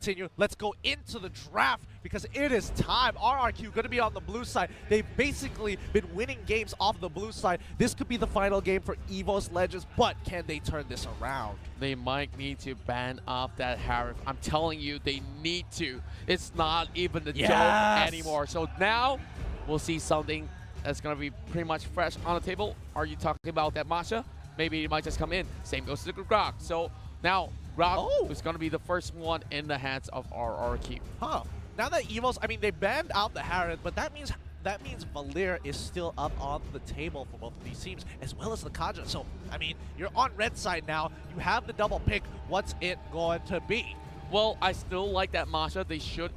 continue. Let's go into the draft because it is time. RRQ going to be on the blue side. They've basically been winning games off the blue side. This could be the final game for EVOS Legends, but can they turn this around? They might need to ban off that Harif. I'm telling you, they need to. It's not even the joke anymore. So now we'll see something that's going to be pretty much fresh on the table. Are you talking about that Masha? Maybe it might just come in. Same goes to the Grok. So now Grok is going to be the first one in the hands of RRQ. Huh. Now that EVOS, I mean, they banned out the Harith, but that means Valir is still up on the table for both of these teams, as well as the Kaja. So, I mean, you're on red side now. You have the double pick. What's it going to be? Well, I still like that Masha. They should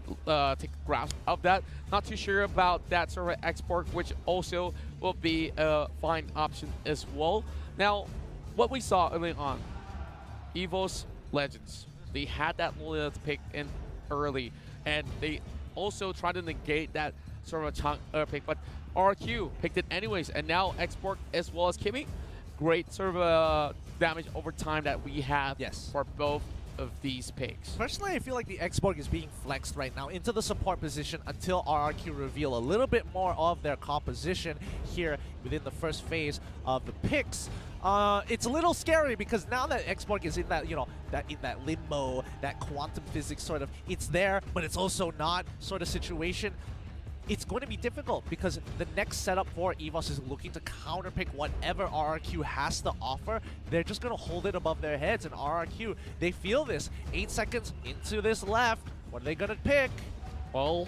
take grasp of that. Not too sure about that sort of export, which also will be a fine option as well. Now, what we saw early on, EVOS Legends, they had that Lolita to pick in early, and they also tried to negate that sort of a chunk pick, but RQ picked it anyways, and now Export as well as Kimmy, great sort of damage over time that we have for both of these picks. Personally, I feel like the Export is being flexed right now into the support position until RRQ reveal a little bit more of their composition here within the first phase of the picks. It's a little scary because now that Export is in that, you know, in that limbo, that quantum physics sort of, it's there, but it's also not sort of situation. It's going to be difficult because the next setup for EVOS is looking to counterpick whatever RRQ has to offer. They're just going to hold it above their heads, and RRQ, they feel this. 8 seconds into this left. What are they going to pick? Well,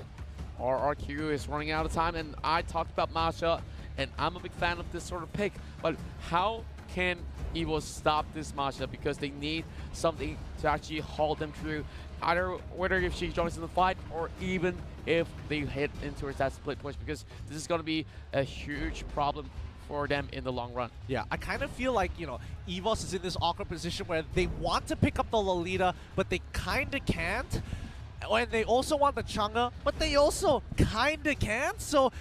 RRQ is running out of time, and I talked about Masha, and I'm a big fan of this sort of pick, but how can EVOS stop this Masha? Because they need something to actually hold them through, either whether if she joins in the fight or even if they hit into that split push, because this is going to be a huge problem for them in the long run. Yeah, I kind of feel like, you know, EVOS is in this awkward position where they want to pick up the Lolita, but they kind of can't. And they also want the Chang'e, but they also kind of can't. So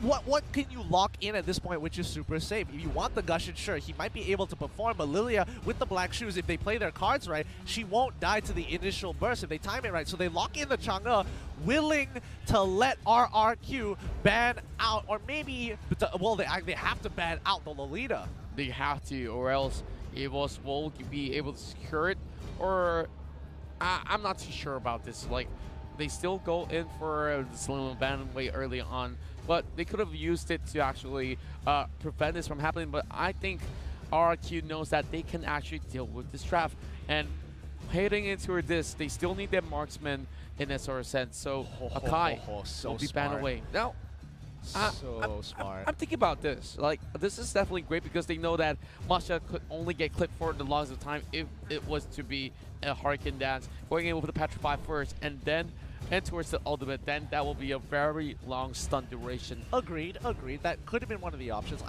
what can you lock in at this point, which is super safe? If you want the Gushing, sure, he might be able to perform, but Lilia with the black shoes, if they play their cards right, she won't die to the initial burst if they time it right. So they lock in the Chang'e, willing to let RRQ ban out, or maybe, well, they have to ban out the Lolita. They have to, or else EVOS will be able to secure it, or I'm not too sure about this. Like, they still go in for the Slim ban way early on, but they could have used it to actually prevent this from happening. But I think RRQ knows that they can actually deal with this draft. And heading into this, they still need their marksman in a sort of sense. So Akai will be banned away. Now, smart. I'm thinking about this. Like, this is definitely great because they know that Masha could only get clipped for the longest of time if it was to be a Hurricane Dance. Going in with the Petrify first and then towards the ultimate, then that will be a very long stun duration. Agreed. That could have been one of the options.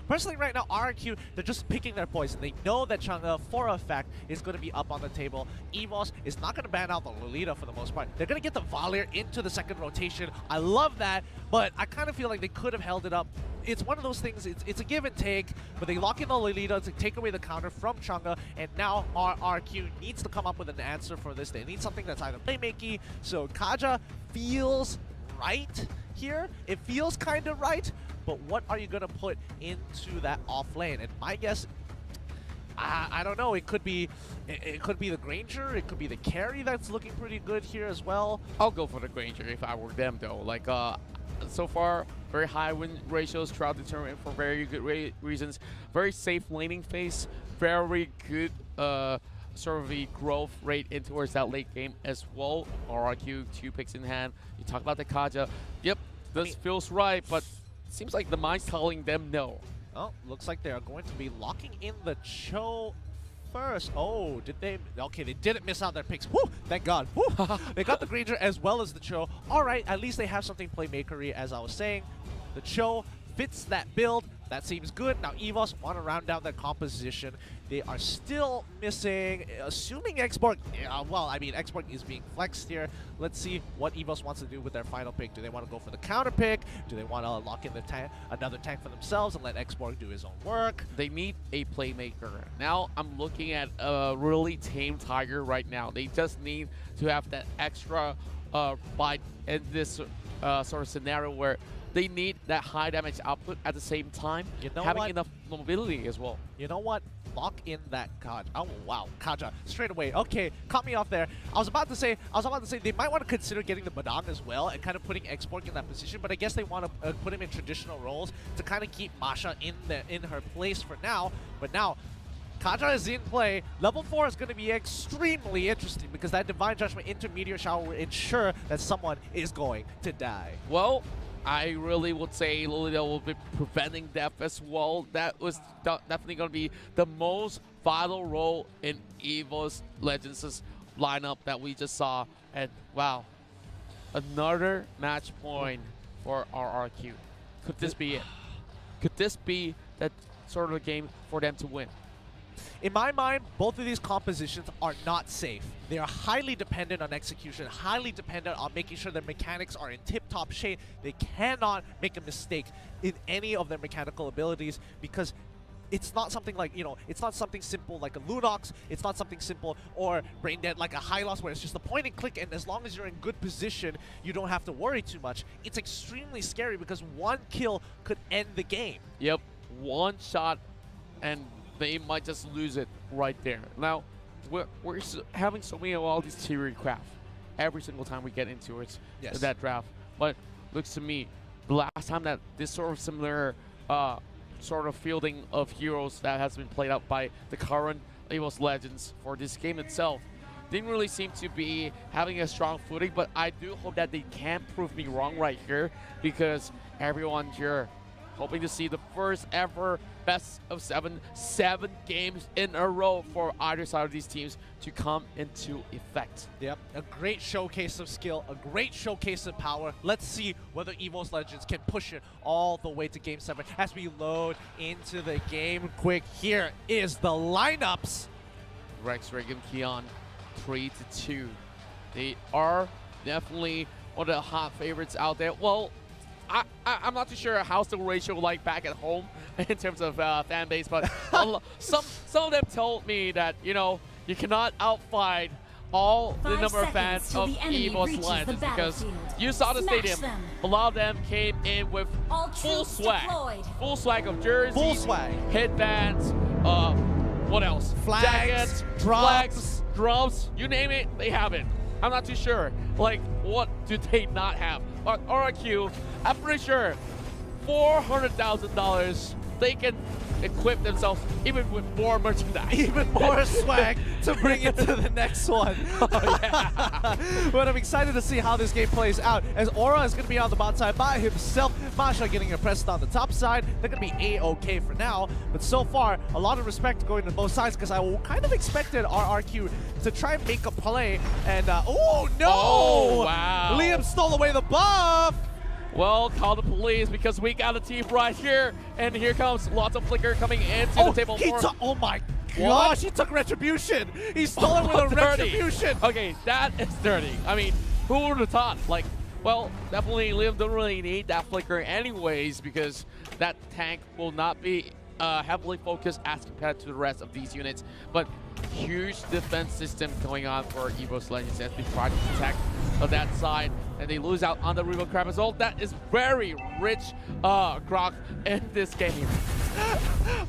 Personally, right now, RRQ, they're just picking their poison. They know that Chang'e, for a fact, is going to be up on the table. EVOS is not going to ban out the Lolita for the most part. They're going to get the Valir into the second rotation. I love that, but I kind of feel like they could have held it up. It's one of those things, it's a give and take, but they lock in the Lolita to take away the counter from Chang'e, and now RRQ needs to come up with an answer for this. They need something that's either playmaking, so Kaja feels right here. It feels kind of right, but what are you going to put into that off lane? And my guess, I don't know, it could be the Granger, it could be the carry that's looking pretty good here as well. I'll go for the Granger if I were them though. Like, so far, very high win ratios throughout the tournament for very good reasons. Very safe laning phase, very good sort of the growth rate in towards that late game as well. RRQ, 2 picks in hand. You talk about the Kaja. Yep, this feels right, but it seems like the mind's telling them no. Oh, looks like they are going to be locking in the Cho first. Oh, did they? Okay, they didn't miss out their picks. Woo! Thank God. Woo! They got the Granger as well as the Cho. All right, at least they have something playmakery, as I was saying. The Cho fits that build, that seems good. Now EVOS want to round out their composition. They are still missing, assuming Xborg, well, I mean, Xborg is being flexed here. Let's see what EVOS wants to do with their final pick. Do they want to go for the counter pick? Do they want to lock in the another tank for themselves and let Xborg do his own work? They need a playmaker. Now I'm looking at a really tame Tiger right now. They just need to have that extra bite in this sort of scenario where they need that high damage output at the same time, having enough mobility as well. You know what? Lock in that Kaja. Oh wow, Kaja straight away. Okay, caught me off there. I was about to say they might want to consider getting the Madang as well and kind of putting Xborg in that position. But I guess they want to put him in traditional roles to kind of keep Masha in her place for now. But now Kaja is in play. Level 4 is going to be extremely interesting because that Divine Judgment into Meteor Shower will ensure that someone is going to die. Well, I really would say Lolita will be preventing death as well. That was definitely going to be the most vital role in EVOS Legends' lineup that we just saw. And wow, another match point for RRQ. Could this be it? Could this be that sort of game for them to win? In my mind, both of these compositions are not safe. They are highly dependent on execution, highly dependent on making sure their mechanics are in tip-top shape. They cannot make a mistake in any of their mechanical abilities because it's not something like, you know, it's not something simple like a Lunox, it's not something simple or brain dead like a Hylos where it's just a point and click, and as long as you're in good position, you don't have to worry too much. It's extremely scary because one kill could end the game. Yep, one shot and they might just lose it right there. Now, we're having so many of all these theory craft every single time we get into it, that draft. But looks to me, the last time that this sort of similar sort of fielding of heroes that has been played out by the current EVOS Legends for this game itself didn't really seem to be having a strong footing, but I do hope that they can prove me wrong right here because everyone here hoping to see the first ever best of 7 games in a row for either side of these teams to come into effect. Yep, a great showcase of skill, a great showcase of power. Let's see whether EVOS Legends can push it all the way to Game 7 as we load into the game quick. Here is the lineups. Rex, Rig, and Keon, 3-2. They are definitely one of the hot favorites out there. Well, I'm not too sure how's the ratio like back at home in terms of fan base, but some of them told me that, you know, you cannot outfight all the number of fans of EVOS Legends because you saw the stadium. A lot of them came in with full swag of jerseys, headbands, what else? Flags, drums, you name it, they have it. I'm not too sure. Like, what do they not have? But RRQ, I'm pretty sure $400,000, they can equip themselves even with more merchandise. Even more swag to bring it to the next one. Oh, yeah. But I'm excited to see how this game plays out as Aura is going to be on the bot side by himself. Masha getting impressed on the top side. They're going to be A-okay for now. But so far, a lot of respect going to both sides because I kind of expected RRQ to try and make a play. And, oh no! Oh, wow. Liam stole away the buff! Well, call the police because we got a team right here. And here comes lots of flicker coming into the table. Oh my gosh, he took Retribution. He stole it with a Retribution. Okay, that is dirty. I mean, who would have thought? Like, well, definitely Liam don't really need that flicker anyways because that tank will not be heavily focused as compared to the rest of these units. But huge defense system going on for EVOS Legends as they try to protect that side, and they lose out on the Revo Crab as well. That is very rich Grok in this game.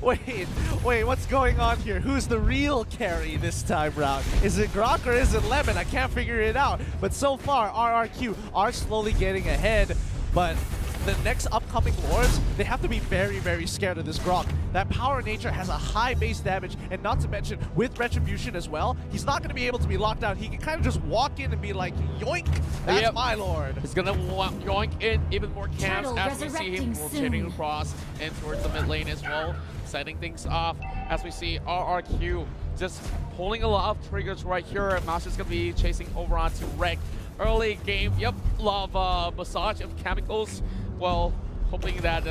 Wait, what's going on here? Who's the real carry this time round? Is it Grok or is it Lemon? I can't figure it out. But so far, RRQ are slowly getting ahead, but the next upcoming Lords, they have to be very, very scared of this Grok. That Power Nature has a high base damage, and not to mention, with Retribution as well, he's not going to be able to be locked down. He can kind of just walk in and be like, yoink, that's my Lord. He's going to yoink in even more camps as we see him rotating across and towards the mid lane as well, setting things off as we see RRQ just pulling a lot of triggers right here. Mouse is going to be chasing over onto Reg. Early game, yep, love massage of chemicals. Well, hoping that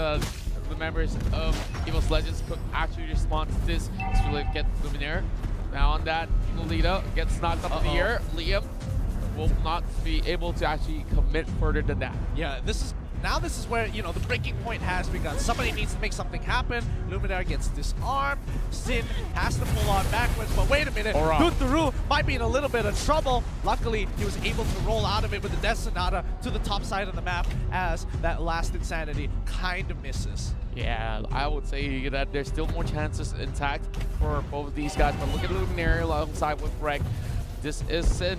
the members of EVOS Legends could actually respond to this to really get Luminaire. Now on that, Lolita gets knocked up in the air. Liam will not be able to actually commit further than that. Yeah, this is where, you know, the breaking point has begun. Somebody needs to make something happen. Luminaire gets disarmed. Sin has to pull on backwards, but wait a minute. Duturu might be in a little bit of trouble. Luckily, he was able to roll out of it with the Death Sonata to the top side of the map as that last Insanity kind of misses. Yeah, I would say that there's still more chances intact for both of these guys, but look at Luminaire alongside with Greg. This is Sin,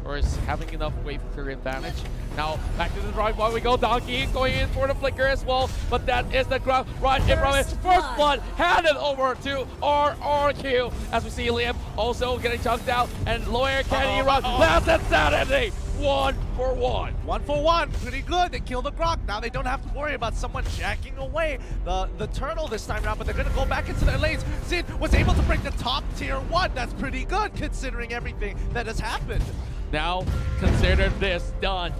or is having enough wave clear advantage. Now, back to the drive while we go. Donkey going in for the flicker as well, but that is the grab right in front of it. First blood handed over to RRQ as we see Liam also getting chunked out, and Lawyer can he run? Last Insanity! 1 for 1. 1 for 1, pretty good. They kill the Grok. Now they don't have to worry about someone jacking away the turtle this time around, but they're going to go back into their lanes. Sin was able to break the top tier 1. That's pretty good considering everything that has happened. Now, consider this done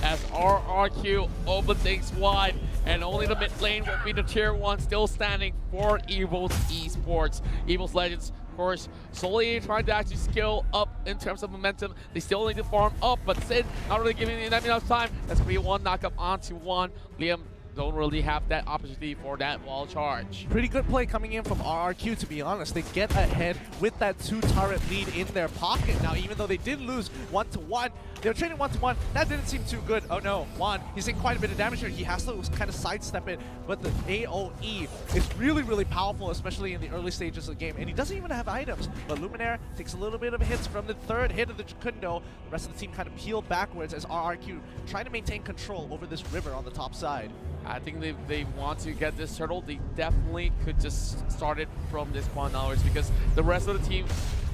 as RRQ open things wide, and only the mid lane will be the tier 1 still standing for EVOS Esports. EVOS Legends, of course, slowly trying to actually scale up in terms of momentum. They still need to farm up, but Sin not really giving them enough time. That's going to be one knockup onto one. Liam don't really have that opportunity for that wall charge. Pretty good play coming in from RRQ, to be honest. They get ahead with that 2-turret lead in their pocket. Now, even though they did lose 1-1, they were trading 1-1. That didn't seem too good. Oh no, Juan, he's taking quite a bit of damage here. He has to kind of sidestep it, but the AoE is really, really powerful, especially in the early stages of the game. And he doesn't even have items, but Luminaire takes a little bit of hits from the third hit of the Jukundo. The rest of the team kind of peeled backwards as RRQ trying to maintain control over this river on the top side. I think they want to get this turtle. They definitely could just start it from this point onwards, because the rest of the team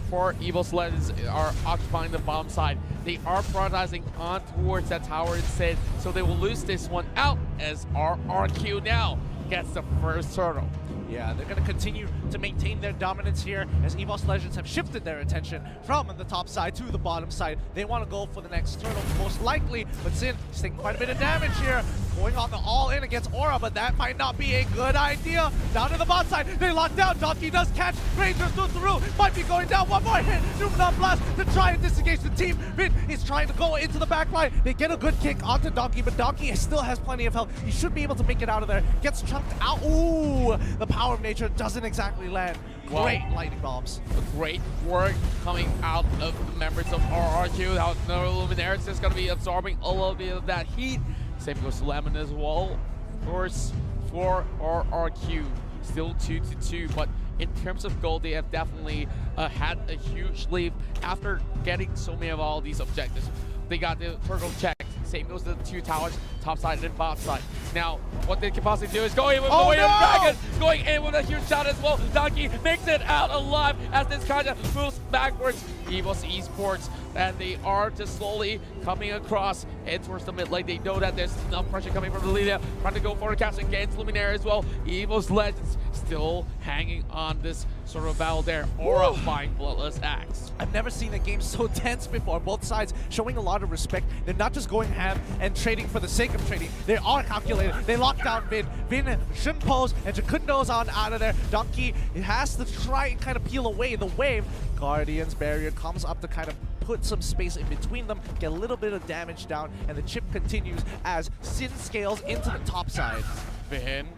for EVOS Legends are occupying the bottom side. They are prioritizing on towards that tower instead, so they will lose this one out as RRQ now gets the first turtle. Yeah, they're going to continue to maintain their dominance here as EVOS Legends have shifted their attention from the top side to the bottom side. They want to go for the next turtle, most likely, but Sin is taking quite a bit of damage here. Going on the all-in against Aura, but that might not be a good idea. Down to the bot side, they lock down. Donkey does catch. Ranger through. Might be going down. One more hit. Numenon Blast to try and disengage the team. Vin is trying to go into the back line. They get a good kick onto Donkey, but Donkey still has plenty of health. He should be able to make it out of there. Gets chunked out. Ooh, the power of nature doesn't exactly land. Great lightning bombs. Great work coming out of the members of RRQ. Now, the Luminaire is just going to be absorbing a little bit of that heat. Same goes to Lemon as well. Of course, for RRQ, still 2-2, but in terms of gold, they have definitely had a huge lead after getting so many of all these objectives. They got the turtle checked. Same goes to the 2 towers, top side and bottom side. Now, what they can possibly do is go in with the Dragon, going in with a huge shot as well. Donkey makes it out alive as this kind of moves backwards. EVOS Esports, and they are just slowly coming across and towards the mid lane. They know that there's enough pressure coming from the leader, trying to go for the catch against Luminaire as well. EVOS Legends still hanging on this sort of battle there. Aura buying Bloodless Axe. I've never seen a game so tense before. Both sides showing a lot of respect. They're not just going ham and trading for the sake of trading. They are calculated. They lock down Vin. Vin shouldn't pose, and Jukundo's on out of there. Donkey has to try and kind of peel away the wave. Guardian's barrier comes up to kind of put some space in between them, get a little bit of damage down, and the chip continues as Sin scales into the top side. Vin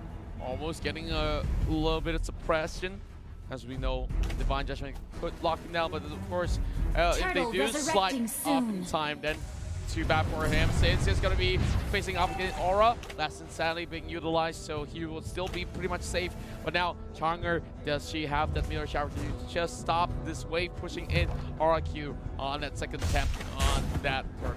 almost getting a little bit of suppression. As we know, Divine Judgment could lock him down, but of course, if they do slide off in time, then too bad for him. Since he's going to be facing off against Aura, Last Insanity being utilized, so he will still be pretty much safe. But now, Changer, does she have that Mirror Shower to just stop this wave pushing in RRQ on that second attempt on that turtle?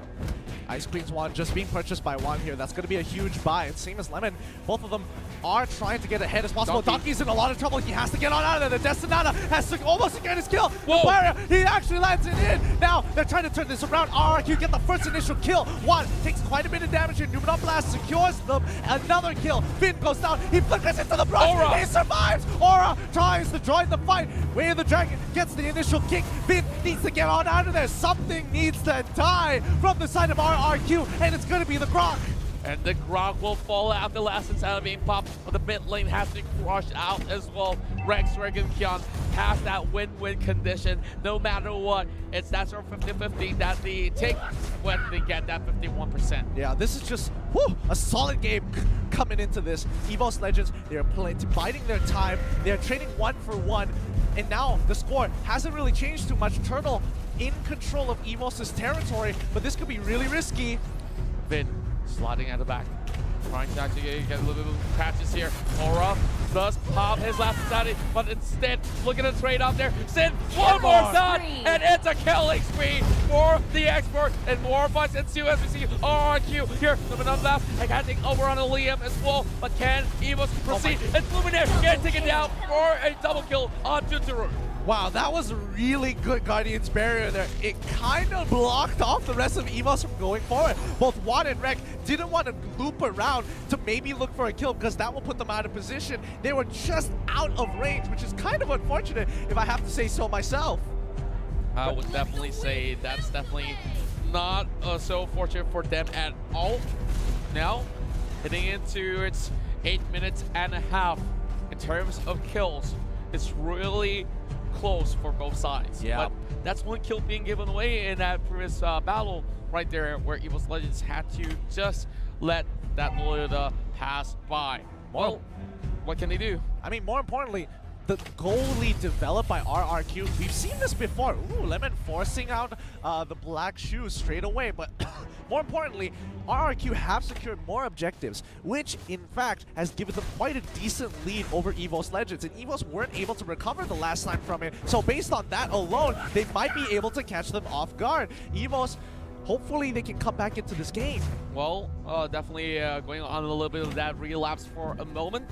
Ice Queen's wand just being purchased by Juan here. That's going to be a huge buy. And same as Lemon, both of them are trying to get ahead as possible. Donkey's in a lot of trouble. He has to get on out of there. The Death Sonata has to almost secure his kill. Barrier, he actually lands it in. Now they're trying to turn this around. RRQ get the first initial kill. Juan takes quite a bit of damage here. Numenon Blast secures them. Another kill. Vin goes down. He flickers into the brush. He survives. Aura tries to join the fight. Way of the Dragon gets the initial kick. Vin needs to get on out of there. Something needs to die from the side of RRQ, and it's going to be the Grok. And the Grog will fall out the last instead of being popped, but the mid lane has to crush out as well. Rex, Reg, and Kion has that win-win condition. No matter what, it's that sort of 50-50 that they take when they get that 51%. Yeah, this is just a solid game coming into this. EVOS Legends, they're biding their time. They're trading 1 for 1. And now the score hasn't really changed too much. Turtle in control of EVOS' territory, but this could be really risky. Vin sliding at the back, trying to actually get a little bit of patches here. Aura does pop his last study, but instead, look at the trade out there. Sin, one more shot, and it's a killing spree for the export, and more fights ensue as we see RRQ here. Luminar left, and can take over on the Liam as well, but can EVOS proceed? And Luminaire can take it down for a double kill on Juturu. Wow, that was a really good Guardian's Barrier there. It kind of blocked off the rest of EVOS from going forward. Both Juan and Rek didn't want to loop around to maybe look for a kill because that will put them out of position. They were just out of range, which is kind of unfortunate if I have to say so myself. I would definitely say that's definitely not so fortunate for them at all. Now, heading into its 8 minutes and a half in terms of kills. It's really close for both sides. Yeah. But that's one kill being given away in that previous battle right there where EVOS Legends had to just let that Lolita pass by. Well, what can they do? I mean, more importantly, the goalie developed by RRQ, we've seen this before. Ooh, Lemon forcing out the black shoes straight away, but more importantly, RRQ have secured more objectives, which in fact has given them quite a decent lead over EVOS Legends, and EVOS weren't able to recover the last time from it, so based on that alone, they might be able to catch them off guard. EVOS, hopefully they can come back into this game. Well, definitely going on a little bit of that relapse for a moment,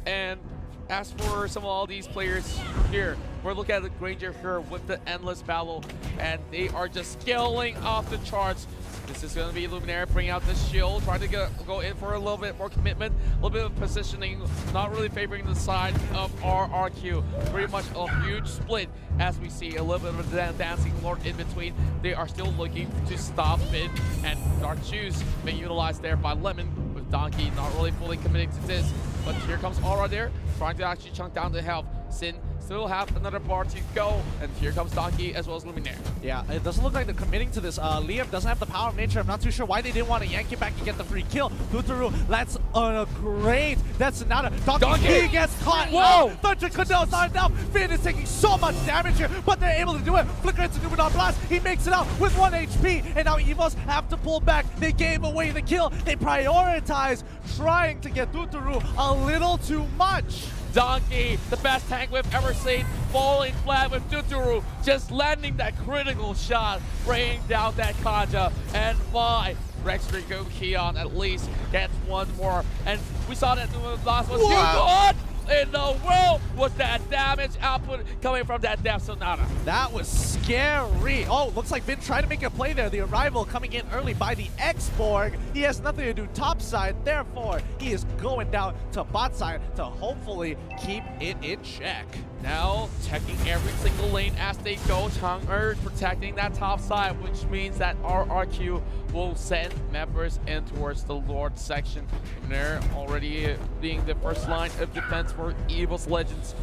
and as for some of all these players here, we're looking at the Granger here with the endless battle, and they are just scaling off the charts. This is going to be Luminaire bringing out the shield, trying to go in for a little bit more commitment, a little bit of positioning, not really favoring the side of RRQ. Pretty much a huge split as we see a little bit of a dancing lord in between. They are still looking to stop it, and Dark Shoes being utilized there by Lemon, with Donkey not really fully committing to this. But here comes Aura there, trying to actually chunk down the health. Sin still have another bar to go, and here comes Donkey as well as Luminaire. Yeah, it doesn't look like they're committing to this. Liam doesn't have the power of nature. I'm not too sure why they didn't want to yank it back to get the free kill. Tuturu, that's a great. That's not a Donkey gets caught. Whoa! Thunder could not enough. Finn is taking so much damage here, but they're able to do it. Flicker into Numenor Blast. He makes it out with 1 HP, and now EVOS have to pull back. They gave away the kill. They prioritize trying to get Tuturu a little too much. Donkey, the best tank we've ever seen, falling flat with Tuturu, just landing that critical shot, bringing down that Kaja, and my Rex Rico Keon at least gets one more. And we saw that the last was what in the world was that damage output coming from that Death Sonata? That was scary. Oh, looks like Vin tried to make a play there. The arrival coming in early by the X-Borg. He has nothing to do topside, therefore he is going down to bot side to hopefully keep it in check. Now checking every single lane as they go. Chang'er protecting that top side, which means that RRQ will send members in towards the Lord section. And they're already being the first line of defense for EVOS Legends.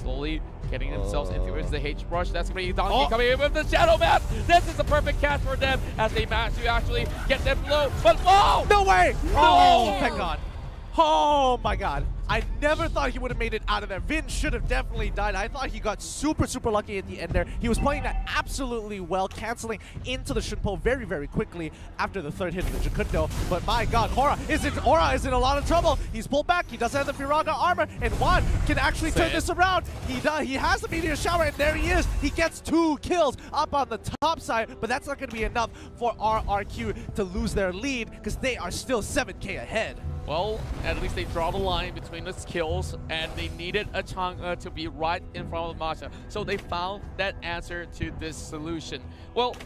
Slowly getting themselves into the H rush. That's going to be Donkey coming in with the Shadow Map. This is the perfect catch for them as they manage to actually get them low. But oh! No way! No! Oh, thank God. Oh my God. I never thought he would have made it out of there. Vin should have definitely died. I thought he got super lucky at the end there. He was playing that absolutely well, canceling into the Shunpo very, very quickly after the third hit of the Jakundo. But my God, Aura is in a lot of trouble. He's pulled back. He doesn't have the Firaga armor, and Juan can actually turn this around. He has the Meteor Shower, and there he is. He gets 2 kills up on the top side, but that's not going to be enough for RRQ to lose their lead because they are still 7K ahead. Well, at least they draw the line between the kills, and they needed a Chang'e to be right in front of Masha. So they found that answer to this solution. Well,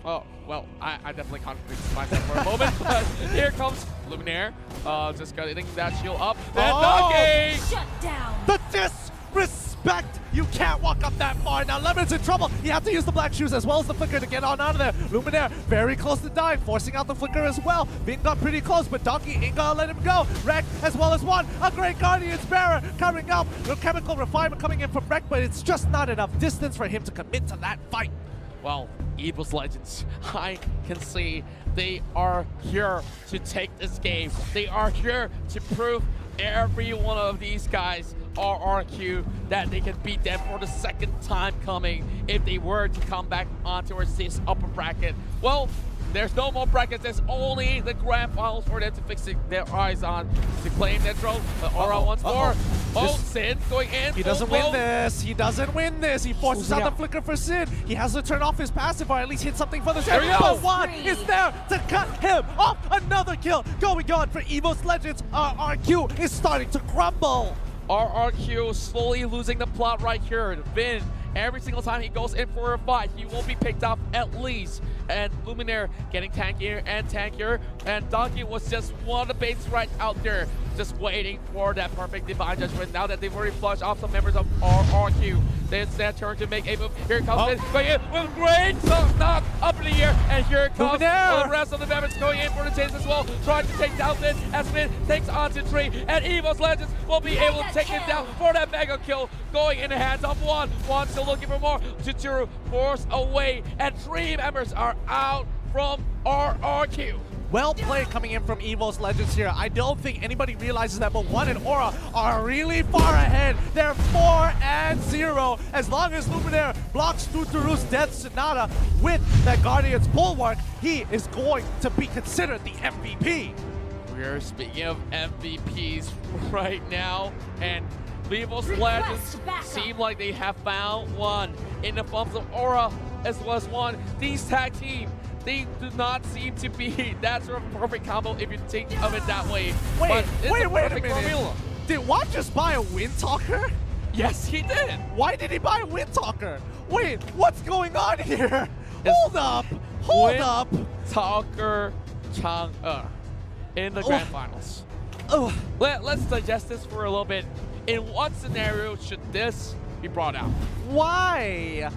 I definitely contradicted myself for a moment, but here comes Luminaire, just getting that shield up. And Donkey! Shut down! The disrespect respect. You can't walk up that far. Now Lemon's in trouble. He has to use the black shoes as well as the flicker to get on out of there. Luminaire very close to dying, forcing out the flicker as well. Vin got pretty close, but Donkey ain't gonna let him go. Wreck as well as one. A great Guardian's Bearer coming up. The chemical refinement coming in from Wreck, but it's just not enough distance for him to commit to that fight. Well, EVOS Legends, I can see they are here to take this game. They are here to prove every one of these guys RRQ that they can beat them for the second time coming if they were to come back onto this upper bracket. Well, there's no more brackets. There's only the grand finals for them to fix their eyes on to claim their throne. Aura once more. Oh, Sin going in. He doesn't win this. He doesn't win this. He forces out the flicker for Sin. He has to turn off his passive or at least hit something for the There he but goes. one is there to cut him off. Another kill going on for EVOS Legends. RRQ is starting to crumble. RRQ slowly losing the plot right here. Vin, every single time he goes in for a fight, he will be picked up at least. And Luminaire getting tankier and tankier. And Donkey was just one of the baits right out there, just waiting for that perfect divine judgment. Now that they've already flushed off some members of RRQ, it's their turn to make a move. Here comes it, going in with great knock up in the air. And here comes the rest of the members going in for the chase as well, trying to take down Vin as Vin takes onto 3. And EVOS Legends will be able to take him down for that mega kill, going in the hands of 1. 1 still looking for more. Chituru forced away, and 3 members are out from RRQ. Well played coming in from EVOS Legends here. I don't think anybody realizes that, but One and Aura are really far ahead. They're 4-0. As long as Luminaire blocks Tuturu's Death Sonata with that Guardian's Bulwark, he is going to be considered the MVP. We're speaking of MVPs right now, and EVOS Legends seem like they have found one in the forms of Aura as well as One. These tag team, they do not seem to be that sort of perfect combo if you think of it that way. Wait a minute. Formula. Did One just buy a Wind Talker? Yes, he did. Why did he buy a Wind Talker? Wait, what's going on here? Hold up. Talker Chang'e in the grand finals. Let's digest this for a little bit. In what scenario should this be brought out? Why?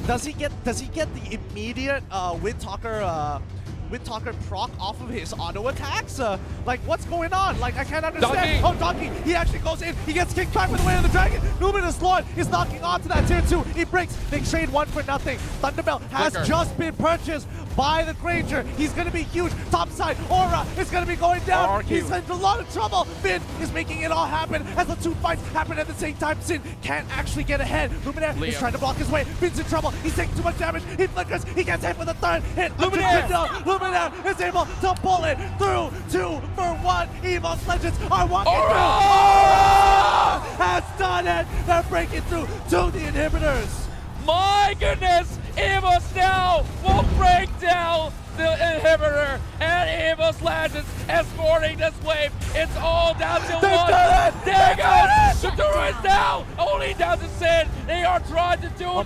Does he get the immediate Wind Talker proc off of his auto attacks? Like, what's going on? Like, I can't understand. Donkey. Oh, Donkey, he actually goes in. He gets kicked back with the way of the dragon. Luminous Lord is knocking onto that tier 2. He breaks. They trade 1 for nothing. Thunderbell has just been purchased by the Granger. He's going to be huge. Topside, Aura is going to be going down. He's in a lot of trouble. Finn is making it all happen as the 2 fights happen at the same time. Sin can't actually get ahead. Luminaire is trying to block his way. Finn's in trouble. He's taking too much damage. He flickers. He gets hit with the 3rd hit. Luminaire is able to pull it through 2 for 1. EVOS Legends are walking through. Aura has done it. They're breaking through to the inhibitors. My goodness! EVOS now will break down the inhibitor, and EVOS Legends escorting this wave. It's all down to 1. There it goes! Chituru is down! Only down to Sin. They are trying to do it.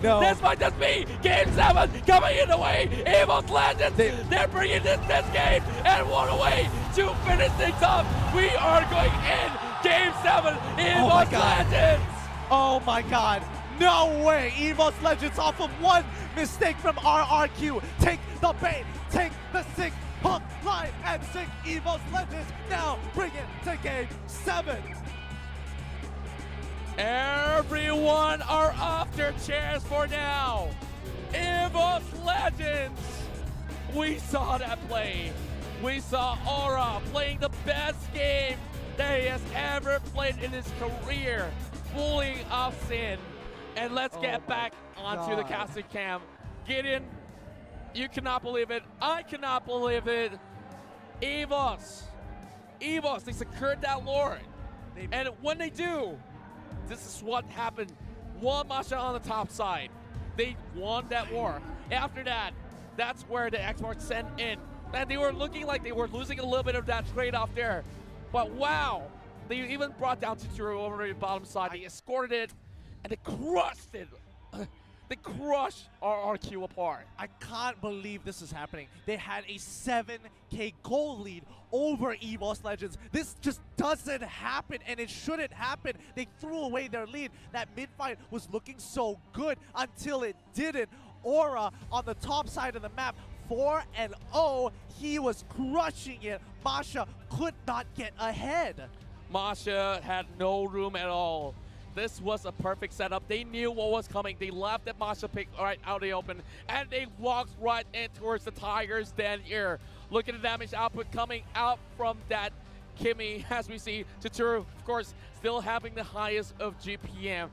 This might just be Game 7 coming in the way. EVOS Legends, they're bringing this game and 1 away to finish things up. We are going in Game 7. EVOS Legends! Oh my god. No way! EVOS Legends off of 1 mistake from RRQ. Take the bait, take the 6 hook line and 6 EVOS Legends. Now bring it to Game 7. Everyone are off their chairs for now. EVOS Legends. We saw that play. We saw Aura playing the best game that he has ever played in his career, bullying off Sin. And let's get back onto the casting cam. Gideon, you cannot believe it. I cannot believe it. EVOS, they secured that Lord. And when they do, this is what happened. 1 Masha on the top side. They won that war. After that, that's where the exports sent in. And they were looking like they were losing a little bit of that trade-off there. But wow, they even brought down Chituru over the bottom side. They escorted it. And they crushed it. They crushed RRQ apart. I can't believe this is happening. They had a 7K goal lead over EVOS Legends. This just doesn't happen, and it shouldn't happen. They threw away their lead. That mid-fight was looking so good until it didn't. Aura on the top side of the map, 4-0. He was crushing it. Masha could not get ahead. Masha had no room at all. This was a perfect setup. They knew what was coming. They left that Masha pick right out of the open, and they walked right in towards the Tigers' den here. Look at the damage output coming out from that Kimmy, as we see. Totoro, of course, still having the highest of GPM.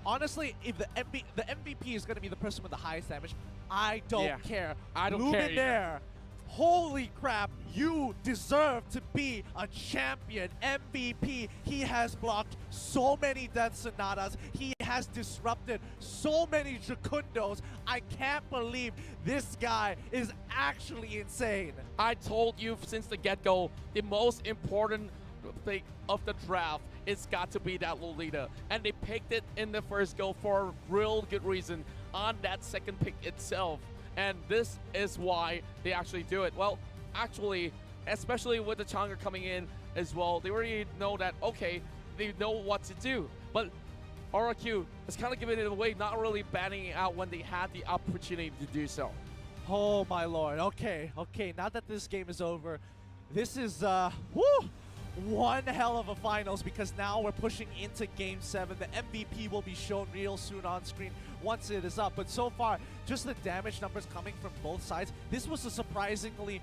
Honestly, if the MVP is going to be the person with the highest damage, I don't care. I don't care either. Holy crap, you deserve to be a champion, MVP. He has blocked so many Death Sonatas. He has disrupted so many Jacundos. I can't believe this guy is actually insane. I told you since the get-go, the most important thing of the draft, it's got to be that Lolita. And they picked it in the first go for a real good reason on that second pick itself. And this is why they actually do it. Well, actually, especially with the Challenger coming in as well, they already know that, okay, they know what to do. But RRQ is kind of giving it away, not really banning it out when they had the opportunity to do so. Oh my lord. Okay, now that this game is over, this is, one hell of a finals, because now we're pushing into Game 7. The MVP will be shown real soon on screen once it is up. But so far, just the damage numbers coming from both sides, this was a surprisingly,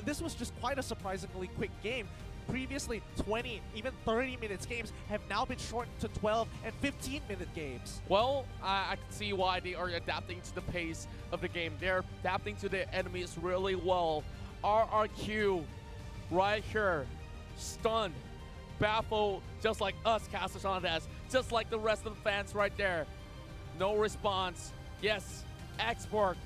this was just quite a surprisingly quick game. Previously, 20, even 30 minutes games have now been shortened to 12 and 15-minute games. Well, I can see why they are adapting to the pace of the game. They're adapting to their enemies really well. RRQ right here. Stunned, baffled, just like us, Casters on this, just like the rest of the fans right there. No response. Yes, Export.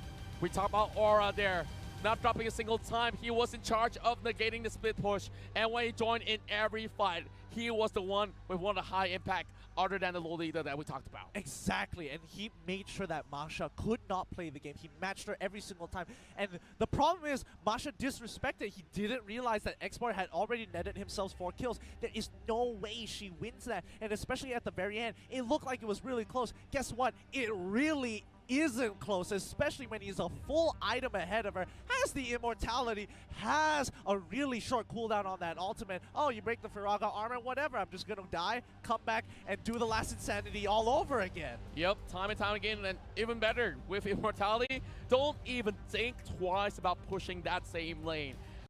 We talk about Aura there. Not dropping a single time. He was in charge of negating the split push. And when he joined in every fight, he was the one with one of the high impact other than the Lolita that we talked about. Exactly, and he made sure that Masha could not play the game. He matched her every single time. And the problem is, Masha disrespected. He didn't realize that Export had already netted himself 4 kills. There is no way she wins that. And especially at the very end, it looked like it was really close. Guess what? It really isn't close, especially when he's a full item ahead of her, has the immortality, has a really short cooldown on that ultimate. Oh, you break the Firaga armor, whatever, I'm just gonna die, come back, and do the last insanity all over again. Yep, time and time again, and even better, with immortality, don't even think twice about pushing that same lane.